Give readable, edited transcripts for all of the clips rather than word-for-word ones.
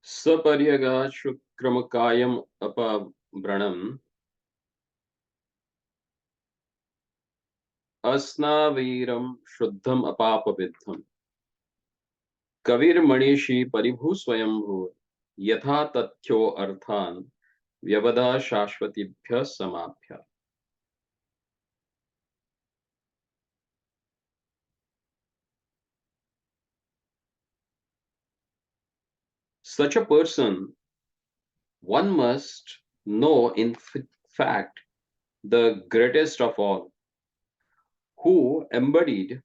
Saparyaga Shukramakayam Apabranam Asnaviram Shuddham Apapavidham Kavir Manishi Paribhu Swayambhu Yatha Tathyo Arthan Vyavada Shashvatibhya Samabhya. Such a person, one must know in fact the greatest of all, who embodied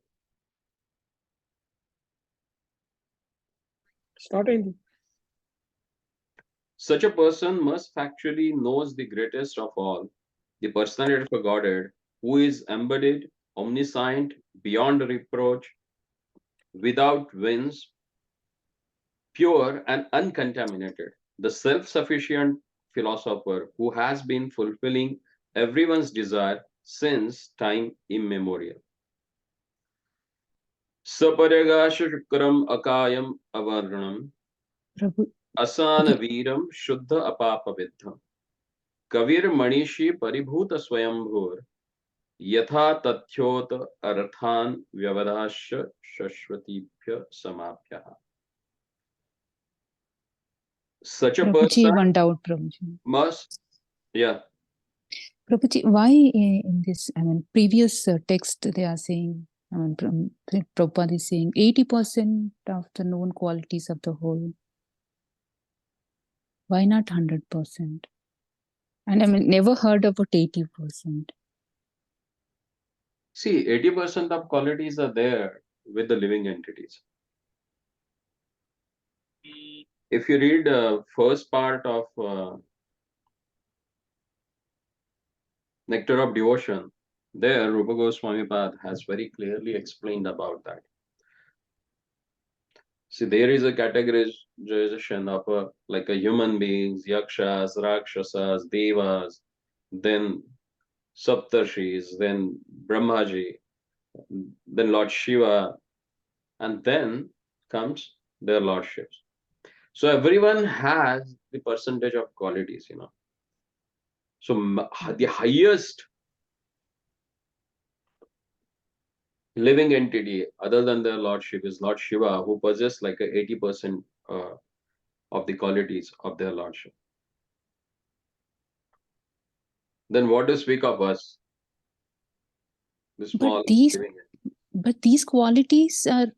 such a person must factually knows the greatest of all, the personality of a Godhead, who is embodied, omniscient, beyond reproach, without wings, pure and uncontaminated, the self-sufficient philosopher who has been fulfilling everyone's desire since time immemorial. Saparyagasha Shukram Akayam Avarnam Asana Veeram Shuddha Apapavidham Kavir Manishi Paribhuta Swayambhur Yatha Tathyot Arthan Vyavadasya Shashvatibhya Samabhya. Such a Prabhuji, person one doubt, Prabhuji. must, yeah. Prabhuji, why in this, previous text they are saying, Prabhupada is saying 80% of the known qualities of the whole. Why not 100%? And never heard about 80%. See, 80% of qualities are there with the living entities. If you read first part of Nectar of Devotion, there Rupa Goswami Pad has very clearly explained about that. See, there is a categorization of like a human beings, yakshas, rakshasas, devas, then saptarshis, then Brahmaji, then Lord Shiva, and then comes their lordships. So everyone has the percentage of qualities, So the highest living entity other than their lordship is Lord Shiva, who possesses like a 80% of the qualities of their lordship. Then what to speak of us? The small living entity. But these qualities are,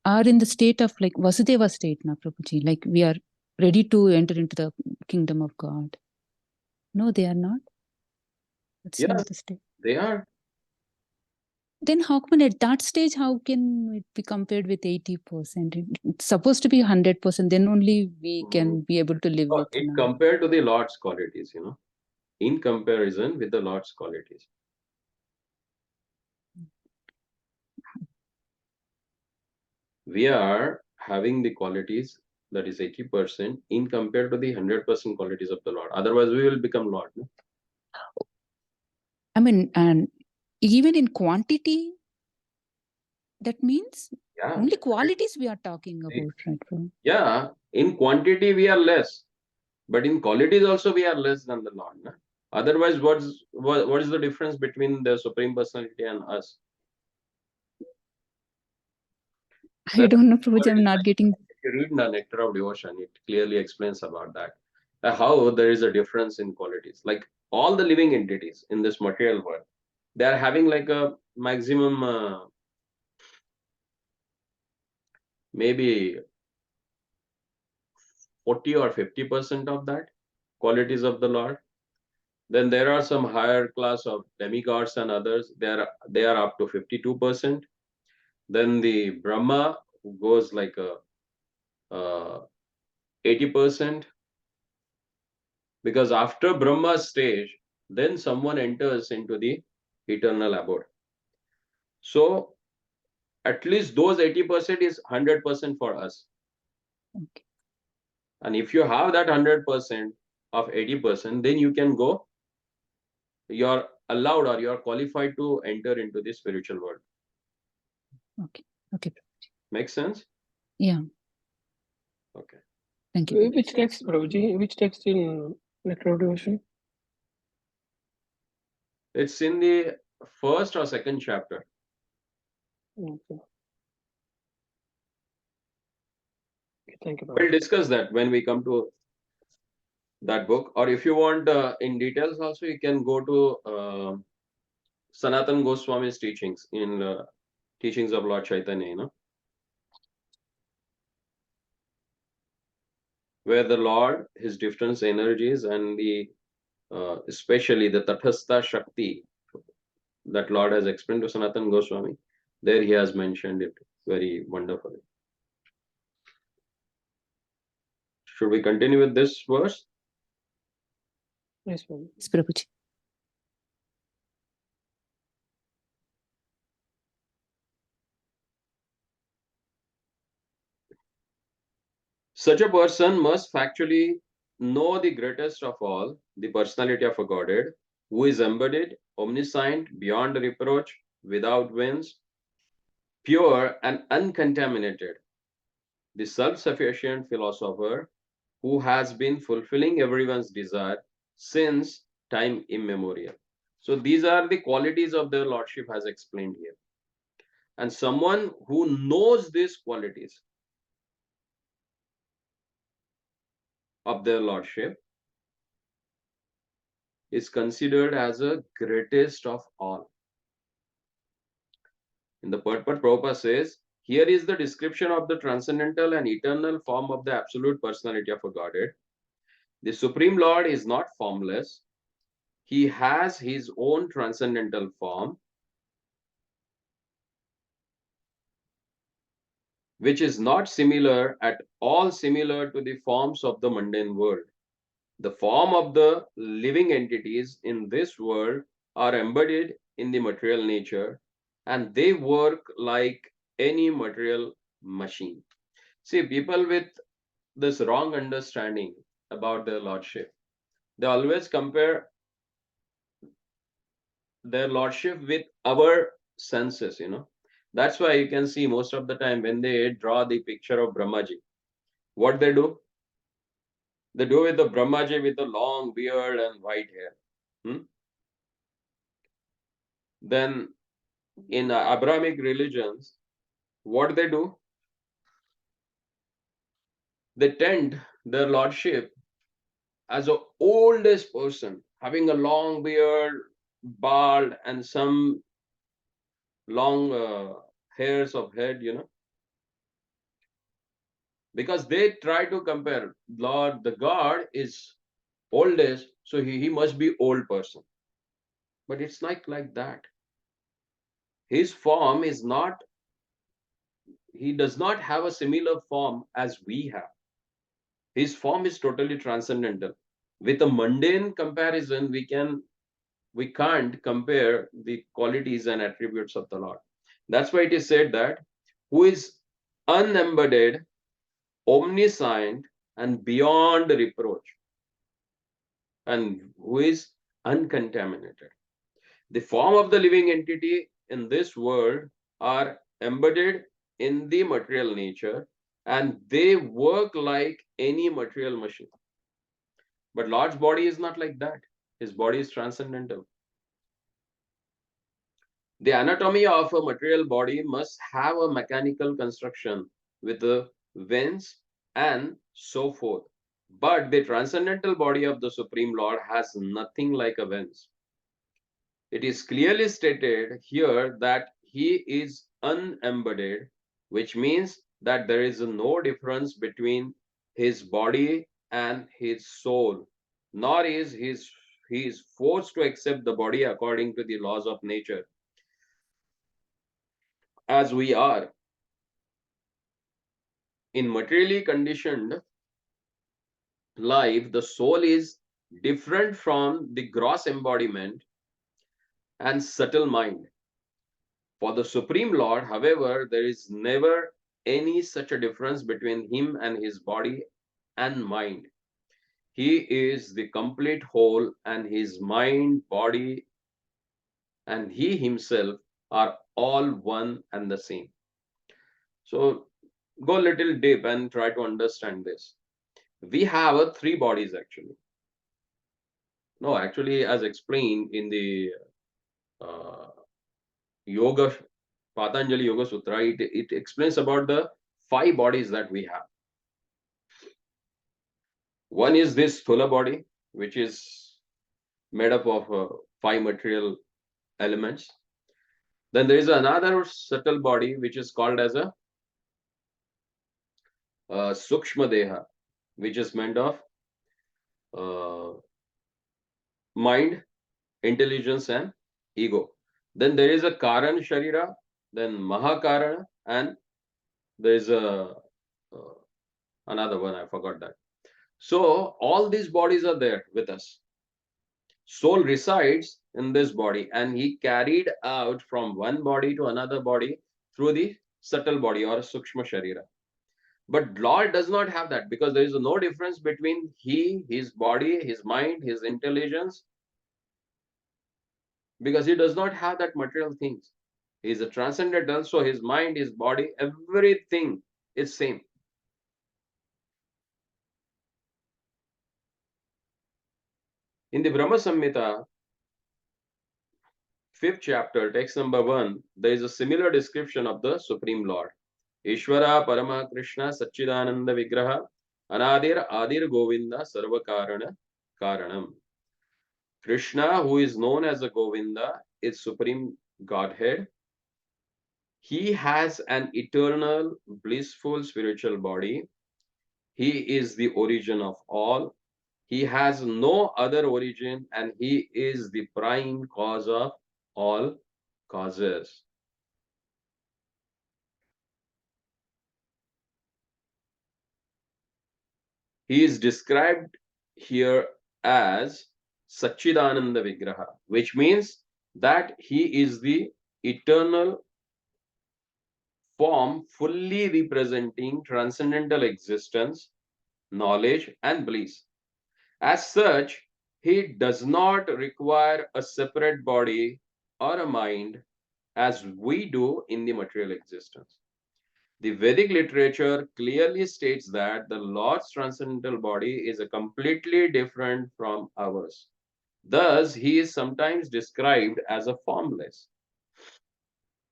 are in the state of like Vasudeva state now, Prabhuji. Like we are ready to enter into the kingdom of God. No, they are not. That's not the state. They are. Then how come at that stage, how can it be compared with 80%? It's supposed to be 100%. Then only we can be able to live with. It compared to the Lord's qualities, in comparison with the Lord's qualities. We are having the qualities that is 80% in compared to the 100% qualities of the Lord. Otherwise, we will become Lord. No? And even in quantity, that means only qualities we are talking about, right? Yeah, in quantity we are less, but in qualities also we are less than the Lord. No? Otherwise, what is the difference between the Supreme Personality and us? I don't know, Prabhuji, I'm not getting. If you read the Nectar of Devotion, it clearly explains about that. How there is a difference in qualities. Like all the living entities in this material world, they are having like a maximum maybe 40 or 50% of that qualities of the Lord. Then there are some higher class of demigods and others. They are up to 52%. Then the Brahma who goes like a 80%. Because after Brahma's stage, then someone enters into the eternal abode. So at least those 80% is 100% for us. Okay. And if you have that 100% of 80%, then you can go, you're allowed or you're qualified to enter into the spiritual world. Okay. Makes sense? Yeah. Okay. Thank you. Which text, Prabhuji? Which text in Nectar Devotion? It's in the first or second chapter. Okay. Thank you, We'll Prabhuji. discuss that when we come to that book. Or if you want in details also, you can go to Sanatan Goswami's teachings in Teachings of Lord Chaitanya, you know, where the Lord, his different energies and the especially the Tathastha Shakti that Lord has explained to Sanatan Goswami, there he has mentioned it very wonderfully. Should we continue with this verse? Yes, Prabhuji. Yes, Prabhuji. Such a person must factually know the greatest of all, the personality of a Godhead, who is embodied, omniscient, beyond reproach, without wings, pure and uncontaminated, the self-sufficient philosopher who has been fulfilling everyone's desire since time immemorial. So these are the qualities of their Lordship as explained here. And someone who knows these qualities of their Lordship is considered as a greatest of all. In the purport, Prabhupada says, here is the description of the transcendental and eternal form of the absolute personality of a Godhead. The Supreme Lord is not formless. He has his own transcendental form, which is not similar at all similar to the forms of the mundane world. The form of the living entities in this world are embodied in the material nature, and they work like any material machine. See, people with this wrong understanding about their Lordship, they always compare their Lordship with our senses, you know. That's why you can see most of the time when they draw the picture of Brahmaji, what they do? They do with the Brahmaji with a long beard and white hair. Hmm? Then in Abrahamic religions, what they do? They tend their Lordship as a oldest person, having a long beard, bald, and some long hairs of head, you know, because they try to compare Lord, the God is oldest, so he must be old person. But it's not like that. His form is not, he does not have a similar form as we have. His form is totally transcendental. With a mundane comparison, we can't compare the qualities and attributes of the Lord. That's why it is said that who is unembodied, omniscient, and beyond reproach, and who is uncontaminated. The form of the living entity in this world are embodied in the material nature, and they work like any material machine. But Lord's body is not like that. His body is transcendental. The anatomy of a material body must have a mechanical construction with the veins and so forth. But the transcendental body of the Supreme Lord has nothing like a veins. It is clearly stated here that he is unembodied, which means that there is no difference between his body and his soul, nor is he is forced to accept the body according to the laws of nature, as we are. In materially conditioned life, the soul is different from the gross embodiment and subtle mind. For the Supreme Lord, however, there is never any such a difference between him and his body and mind. He is the complete whole, and his mind, body, and he himself are all one and the same. So go a little deep and try to understand this. We have three bodies actually. No, actually, as explained in the uh, Yoga Patanjali Yoga Sutra, it explains about the five bodies that we have. One is this Thula body, which is made up of five material elements. Then there is another subtle body which is called as a Sukshma Deha, which is made of uh, mind, intelligence, and ego. Then there is a Karan Sharira, then Mahakarana, and there is a another one, I forgot that. So all these bodies are there with us. Soul resides in this body, and he carried out from one body to another body through the subtle body or Sukshma Sharira. But Lord does not have that, because there is no difference between he, his body, his mind, his intelligence, because he does not have that material things. He is a transcendental, so his mind, his body, everything is same. In the Brahma Samhita, 5th chapter, text number 1, there is a similar description of the Supreme Lord. Ishvara Parama Krishna Satchidananda Vigraha Anadir Adir Govinda Sarva Karana Karanam. Krishna, who is known as the Govinda, is Supreme Godhead. He has an eternal, blissful spiritual body. He is the origin of all. He has no other origin, and he is the prime cause of all causes. He is described here as Satchidananda Vigraha, which means that he is the eternal form fully representing transcendental existence, knowledge, and bliss. As such, he does not require a separate body or a mind as we do in the material existence. The Vedic literature clearly states that the Lord's transcendental body is a completely different from ours. Thus, he is sometimes described as a formless.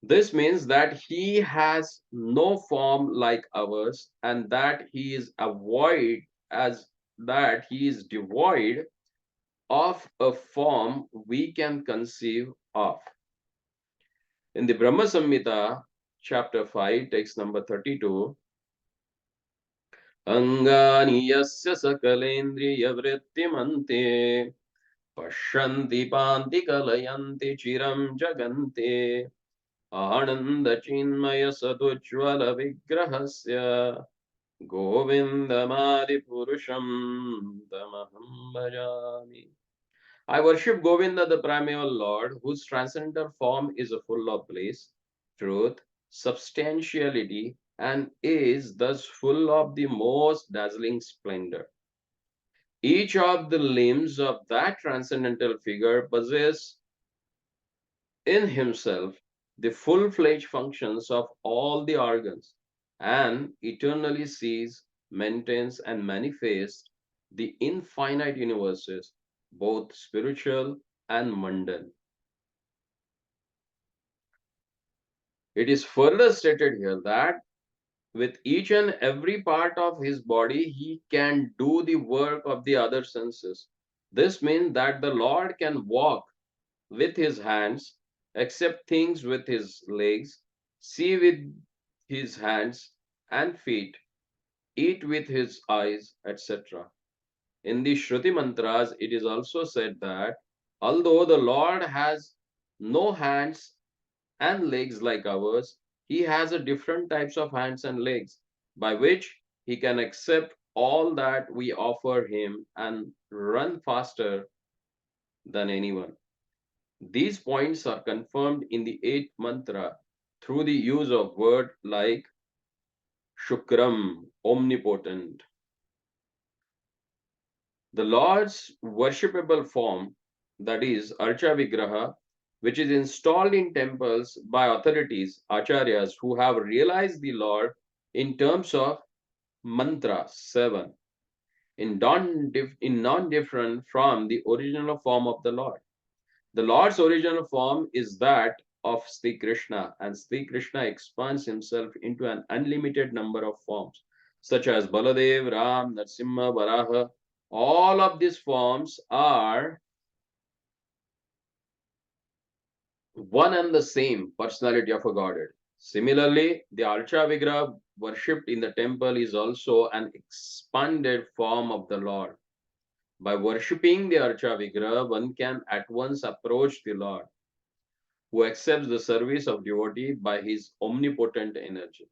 This means that he has no form like ours, and that he is devoid of a form we can conceive of. In the Brahma Samhita, chapter 5, text number 32, Angani yasya sakalendriya vrittimante Pashyanti panti kalayanti chiram jagante Ananda chinmaya sadujvala vigrahasya Govindamadi purusham tamaham bhajami. I worship Govinda, the primeval Lord, whose transcendental form is full of bliss, truth, substantiality, and is thus full of the most dazzling splendor. Each of the limbs of that transcendental figure possess in himself the full-fledged functions of all the organs, and eternally sees, maintains, and manifests the infinite universes, both spiritual and mundane. It is further stated here that with each and every part of his body, he can do the work of the other senses. This means that the Lord can walk with his hands, accept things with his legs, see with his hands and feet, eat with his eyes, etc. In the Shruti mantras, it is also said that although the Lord has no hands and legs like ours, he has a different types of hands and legs by which he can accept all that we offer him and run faster than anyone. These points are confirmed in the 8th mantra through the use of words like Shukram, omnipotent. The Lord's worshipable form, that is Archa Vigraha, which is installed in temples by authorities, acharyas, who have realized the Lord in terms of mantra 7, in non-different from the original form of the Lord. The Lord's original form is that of Sri Krishna, and Sri Krishna expands himself into an unlimited number of forms, such as Baladev, Ram, Narsimha, Varaha. All of these forms are one and the same personality of a Godhead. Similarly, the Archa Vigraha worshipped in the temple is also an expanded form of the Lord. By worshipping the Archa Vigraha, one can at once approach the Lord, who accepts the service of devotee by his omnipotent energy.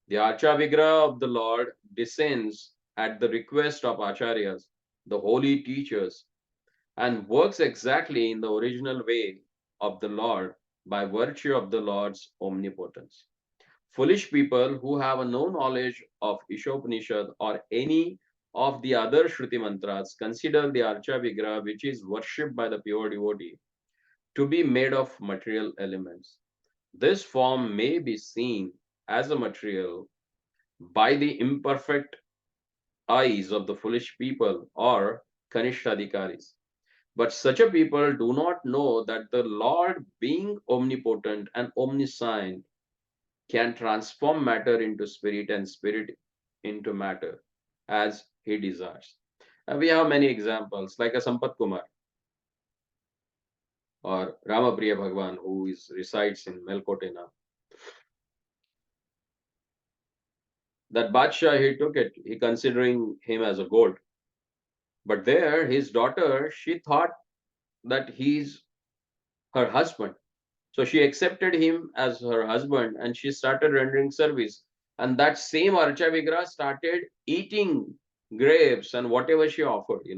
The Archa Vigraha of the Lord descends at the request of Acharyas, the holy teachers, and works exactly in the original way of the Lord by virtue of the Lord's omnipotence. Foolish people who have no knowledge of Ishopanishad or any of the other Shruti mantras consider the Archa Vigraha, which is worshipped by the pure devotee, to be made of material elements. This form may be seen as a material by the imperfect eyes of the foolish people or Kanishtadikaris. But such a people do not know that the Lord, being omnipotent and omniscient, can transform matter into spirit and spirit into matter as he desires. And we have many examples, like a Sampat Kumar or Ramapriya Bhagwan, who resides in Melkote now. That Badshah, he took it, he considering him as a god. But there, his daughter, she thought that he's her husband. So she accepted him as her husband and she started rendering service. And that same Archa Vigraha started eating grapes and whatever she offered.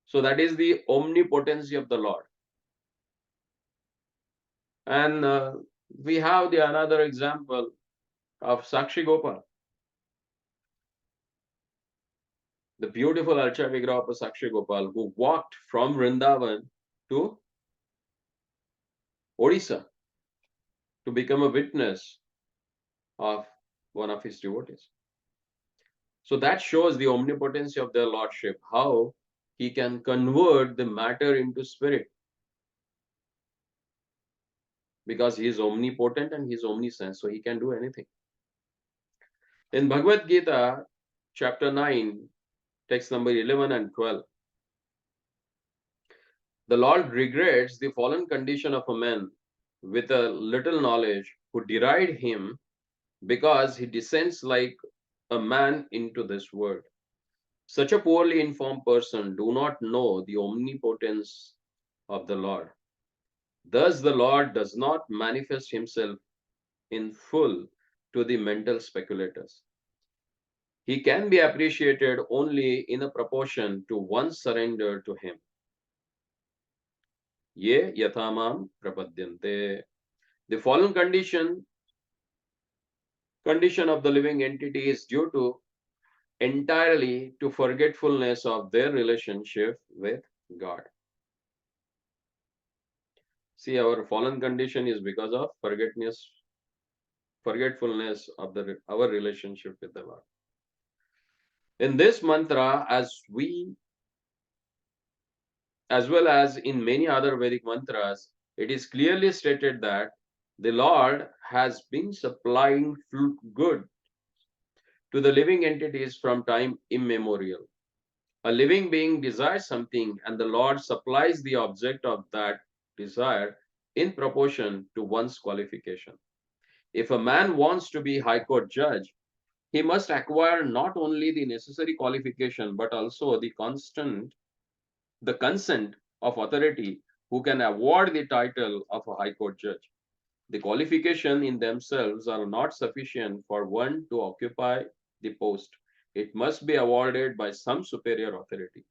So that is the omnipotency of the Lord. And we have the another example of Sakshi Gopal, the beautiful Archa Vigraha of Sakshi Gopal, who walked from Vrindavan to Odisha to become a witness of one of his devotees. So that shows the omnipotency of their Lordship, how he can convert the matter into spirit, because he is omnipotent and he is omniscient, so he can do anything. In Bhagavad Gita, chapter 9, text number 11 and 12, the Lord regrets the fallen condition of a man with a little knowledge who deride him because he descends like a man into this world. Such a poorly informed person do not know the omnipotence of the Lord. Thus, the Lord does not manifest himself in full to the mental speculators. He can be appreciated only in a proportion to one's surrender to him. Ye yathamam prapadyante. The fallen condition of the living entity is due to entirely to forgetfulness of their relationship with God. See, our fallen condition is because of forgetfulness of our relationship with the Lord. In this mantra, as well as in many other Vedic mantras, it is clearly stated that the Lord has been supplying good to the living entities from time immemorial. A living being desires something, and the Lord supplies the object of that desire in proportion to one's qualification. If a man wants to be High Court judge, he must acquire not only the necessary qualification but also the consent of authority who can award the title of a High Court judge. The qualifications in themselves are not sufficient for one to occupy the post. It must be awarded by some superior authority.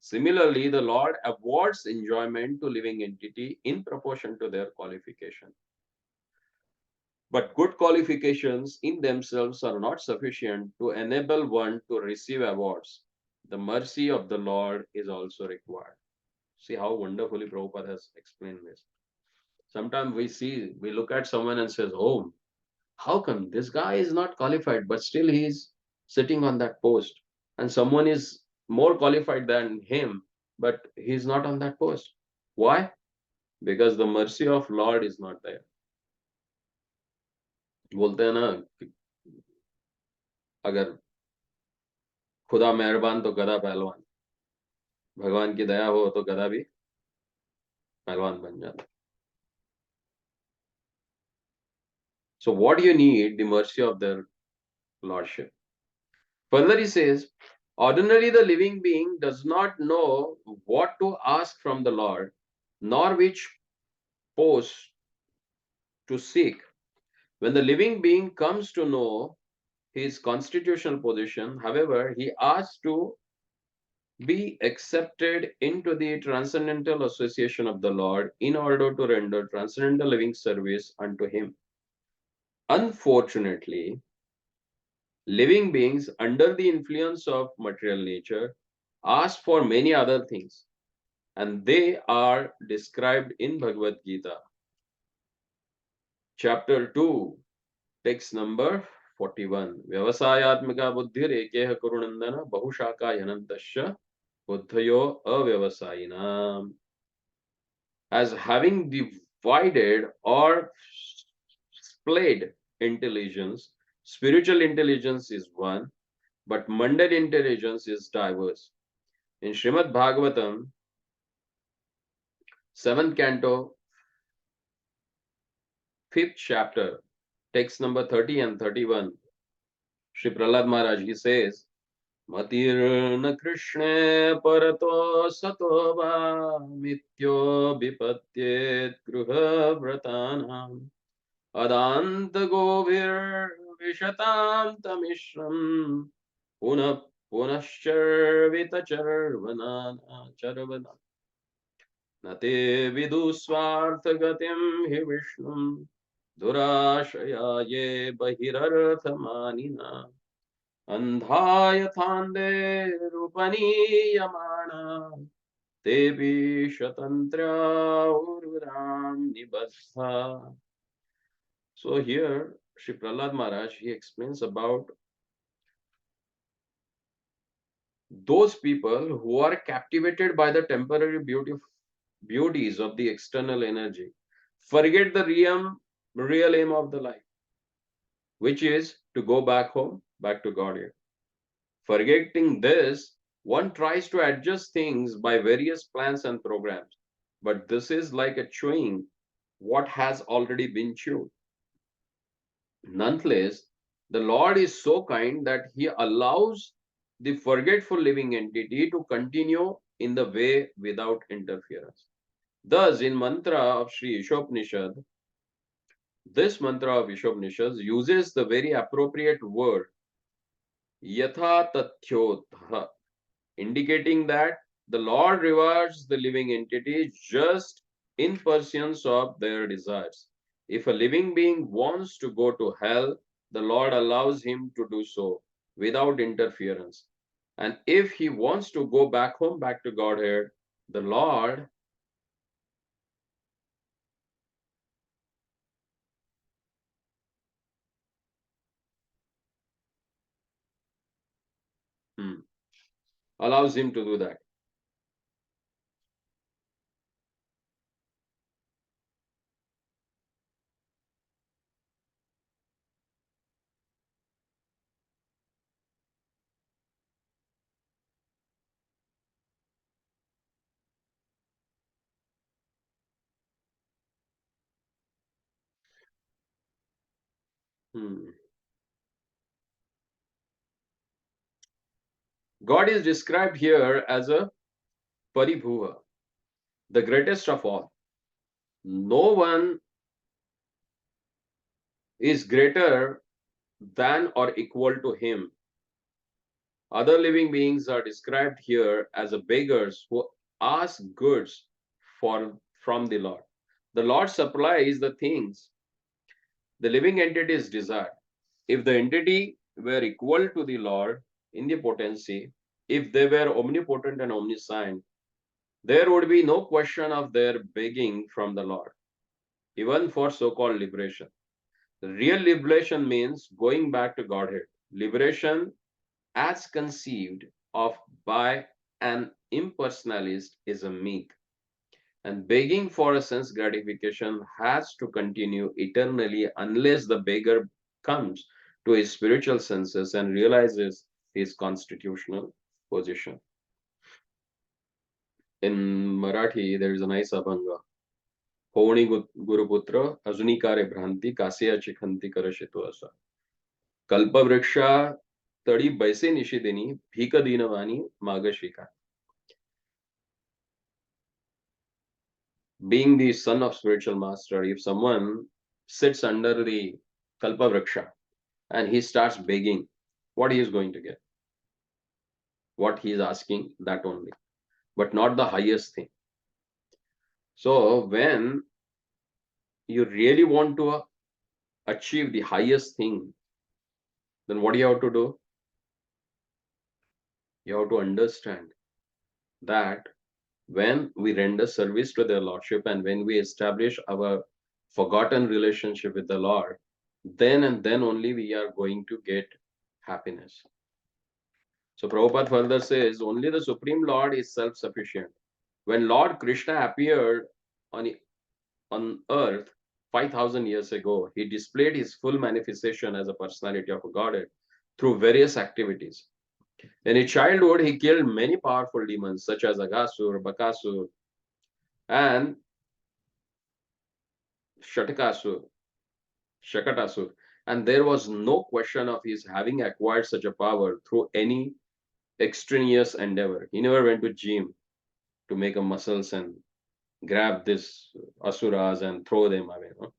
Similarly, the Lord awards enjoyment to living entity in proportion to their qualification. But good qualifications in themselves are not sufficient to enable one to receive awards. The mercy of the Lord is also required. See how wonderfully Prabhupada has explained this. Sometimes we look at someone and says, oh, How come this guy is not qualified, but still he is sitting on that post, and someone is more qualified than him, but he's not on that post? Why? Because the mercy of Lord is not there. बोलते हैं ना कि अगर खुदा मेहरबान तो गधा पहलवान, भगवान की दया हो तो गधा भी पहलवान बन जाता. So what do you need? The mercy of their lordship. Further, he says, ordinarily the living being does not know what to ask from the Lord, nor which post to seek. When the living being comes to know his constitutional position, however, he asks to be accepted into the transcendental association of the Lord in order to render transcendental living service unto him. Unfortunately, living beings under the influence of material nature ask for many other things, and they are described in Bhagavad Gita, chapter 2, text number 41. Vyavasayatmika buddhir ekeha kurunandana bahushaka yanantasya buddhayo avyavasayinam. As having divided or split intelligence, spiritual intelligence is one, but mundane intelligence is diverse. In Srimad Bhagavatam, 7th canto, 5th chapter, text number 30 and 31, Sri Prahlad Maharaj, he says, Matirna Krishna Parato Sato Va Mityo Vipatyet Gruha Vratanam Adanta Govir Vishatam Tamishram Puna Punashcharvita Charvana Nate Vidu Swarthagatim Hi Vishnum Durashaya Ye Bahirarthamanina Andhayatande Rupaniyamana Devi Shatantra Urvidam Nibastha. So here, Sri Prahlad Maharaj, he explains about those people who are captivated by the temporary beauties of the external energy, forget the real aim of the life, which is to go back home, back to God here. Forgetting this, one tries to adjust things by various plans and programs, but this is like a chewing what has already been chewed. Nonetheless, the Lord is so kind that he allows the forgetful living entity to continue in the way without interference. Thus, in mantra of Sri Ishopanishad, this mantra of Ishopanishad uses the very appropriate word yatha tathyotha, indicating that the Lord rewards the living entity just in pursuance of their desires. If a living being wants to go to hell, the Lord allows him to do so without interference. And if he wants to go back home, back to Godhead, the Lord allows him to do that. God is described here as a Paribhuva, the greatest of all. No one is greater than or equal to him. Other living beings are described here as beggars who ask goods from the Lord. The Lord supplies the things the living entities desire. If the entity were equal to the Lord in the potency, if they were omnipotent and omniscient, there would be no question of their begging from the Lord, even for so-called liberation. Real liberation means going back to Godhead. Liberation, as conceived of by an impersonalist, is a meek, and begging for a sense gratification has to continue eternally unless the beggar comes to his spiritual senses and realizes his constitutional position. In Marathi, there is a nice abhanga. होणी गुरुपुत्र अजुनी कारे भ्रांती कासियाची खंती करशितो असा कल्पवृक्षा तळी बैसे निशिदिनी भीक दीनवाणी माग शिका. Being the son of spiritual master, if someone sits under the kalpavriksha and he starts begging, what he is going to get? What he is asking, that only, but not the highest thing. So when you really want to achieve the highest thing, then what do you have to do? You have to understand that when we render service to their Lordship and when we establish our forgotten relationship with the Lord, then and then only we are going to get happiness. So Prabhupada further says, only the Supreme Lord is self-sufficient. When Lord Krishna appeared on earth 5,000 years ago, he displayed his full manifestation as a personality of a Godhead through various activities. In his childhood, he killed many powerful demons such as Aghasur, Bakasur, and Shatakasur, Shakatasur. And there was no question of his having acquired such a power through any extraneous endeavor. He never went to gym to make a muscles and grab this asuras and throw them away. No?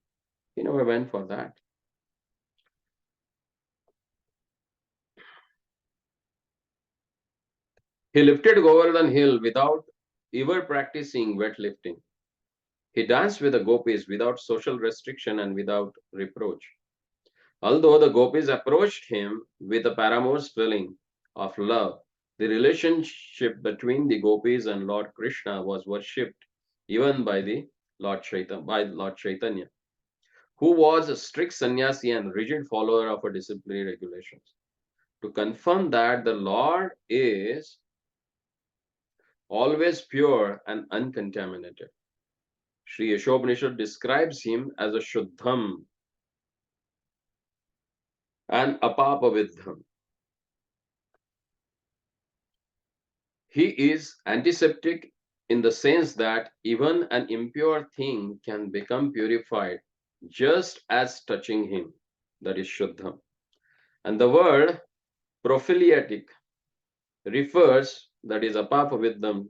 He never went for that. He lifted Govardhan Hill without ever practicing weightlifting. He danced with the gopis without social restriction and without reproach. Although the gopis approached him with a paramour's feeling of love, the relationship between the gopis and Lord Krishna was worshipped even by the Lord Chaitanya, who was a strict sannyasi and rigid follower of a disciplinary regulations. To confirm that the Lord is always pure and uncontaminated, Sri Ishopanishada describes him as a Shuddham and Apapavidham. He is antiseptic in the sense that even an impure thing can become purified just as touching him, that is Shuddham. And the word prophylactic refers, that is Apapavidham,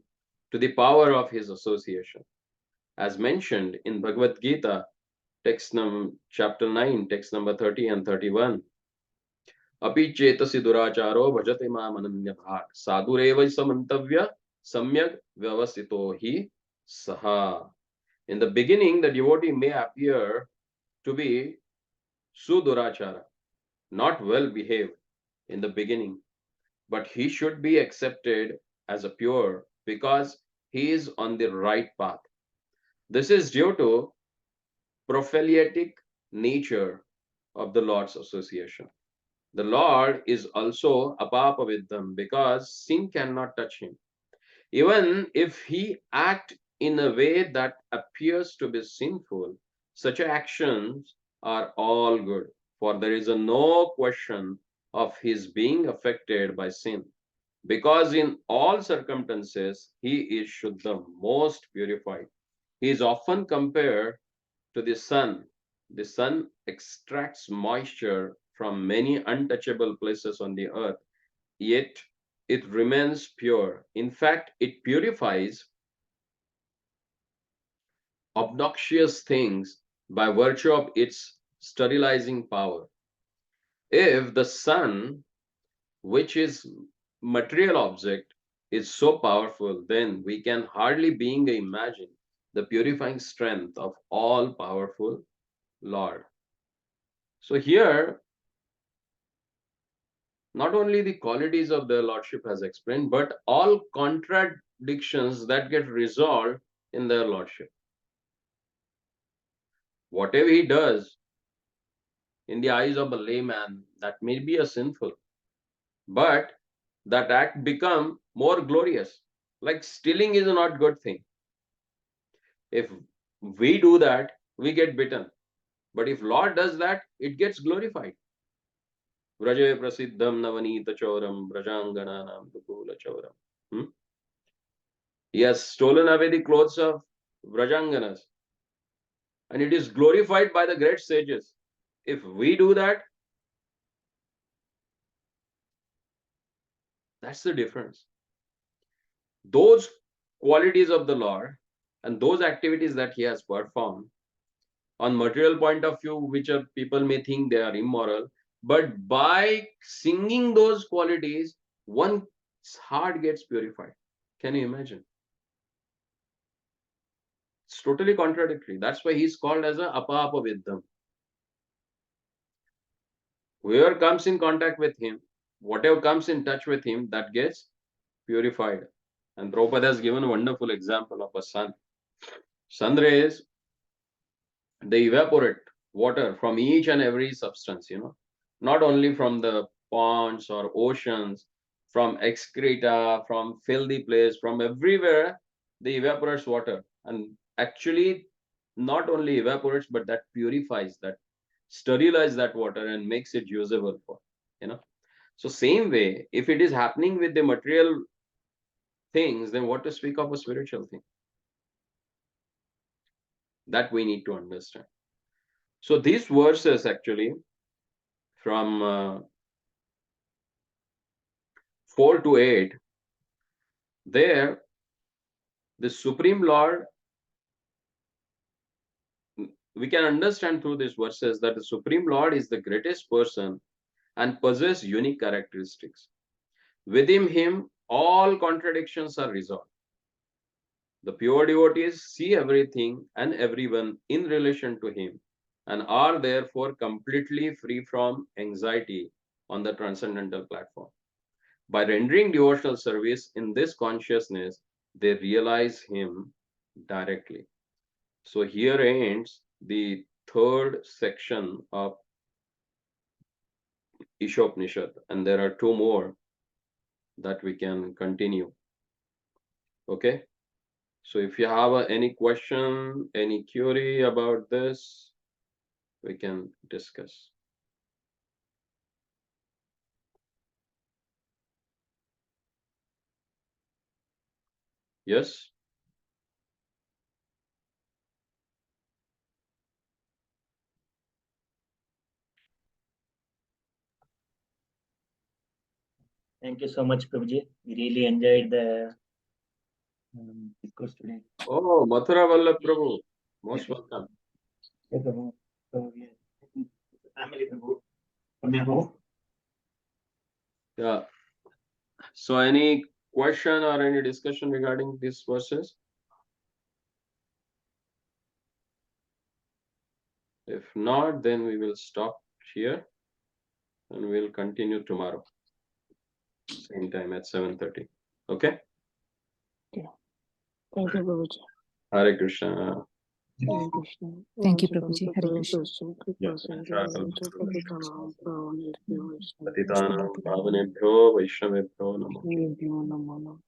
to the power of his association. As mentioned in Bhagavad Gita, chapter 9, text number 30 and 31. Api chetasi duracharo bhajate mam ananya bhag sadureva samantavya samyak vyavasito hi saha. In the beginning, the devotee may appear to be sudurachara, not well behaved in the beginning, but he should be accepted as a pure because he is on the right path. This is due to prophylactic nature of the Lord's association. The Lord is also apapavidham because sin cannot touch him. Even if he act in a way that appears to be sinful, such actions are all good, for there is no question of his being affected by sin, because in all circumstances he is Shuddham, most purified. He is often compared to the sun. The sun extracts moisture from many untouchable places on the earth, yet it remains pure. In fact, it purifies obnoxious things by virtue of its sterilizing power. If the sun, which is material object, is so powerful, then we can hardly being imagine the purifying strength of all powerful Lord. So here, not only the qualities of their Lordship has explained, but all contradictions that get resolved in their Lordship. Whatever he does, In the eyes of a layman, that may be a sinful, but that act become more glorious. Like stealing is a not good thing. If we do that, we get bitten. But if Lord does that, it gets glorified. Vraje prasiddham navanita choram brajangananam dukula choram. He has stolen away the clothes of Vrajanganas, and it is glorified by the great sages. If we do that, that's the difference. Those qualities of the Lord and those activities that he has performed, on material point of view, which people may think they are immoral, but by singing those qualities, one's heart gets purified. Can you imagine? It's totally contradictory. That's why he's called as a apa viddham. Whoever comes in contact with him, whatever comes in touch with him, that gets purified. And Prabhupada has given a wonderful example of a sun. Sun rays, they evaporate water from each and every substance, not only from the ponds or oceans, from excreta, from filthy place, from everywhere, they evaporates water. And actually, not only evaporates, but that purifies, that sterilizes that water and makes it usable for, So same way, if it is happening with the material things, then what to speak of a spiritual thing? That we need to understand. So these verses actually from 4 to 8, there the Supreme Lord, we can understand through these verses that the Supreme Lord is the greatest person and possess unique characteristics. Within him, all contradictions are resolved. The pure devotees see everything and everyone in relation to him and are therefore completely free from anxiety on the transcendental platform. By rendering devotional service in this consciousness, they realize him directly. So here ends the third section of Ishopanishada, and there are two more that we can continue. Okay, so if you have any question, any query about this, we can discuss. Yes? Thank you so much, Prabhuji. We really enjoyed the discourse today. Oh, Mathura Vallabh Prabhu, most welcome. Yes, Prabhu. So, yeah. Family Prabhu. From your home. Yeah. So any question or any discussion regarding these verses? If not, then we will stop here and we'll continue tomorrow. Same time at 7:30. Okay? Thank you, Prabhuji. Hare Krishna. Hare Krishna. Thank you, Prabhuji. Hare Krishna. Patitanam pavanebhyo vaishnavebhyo namo.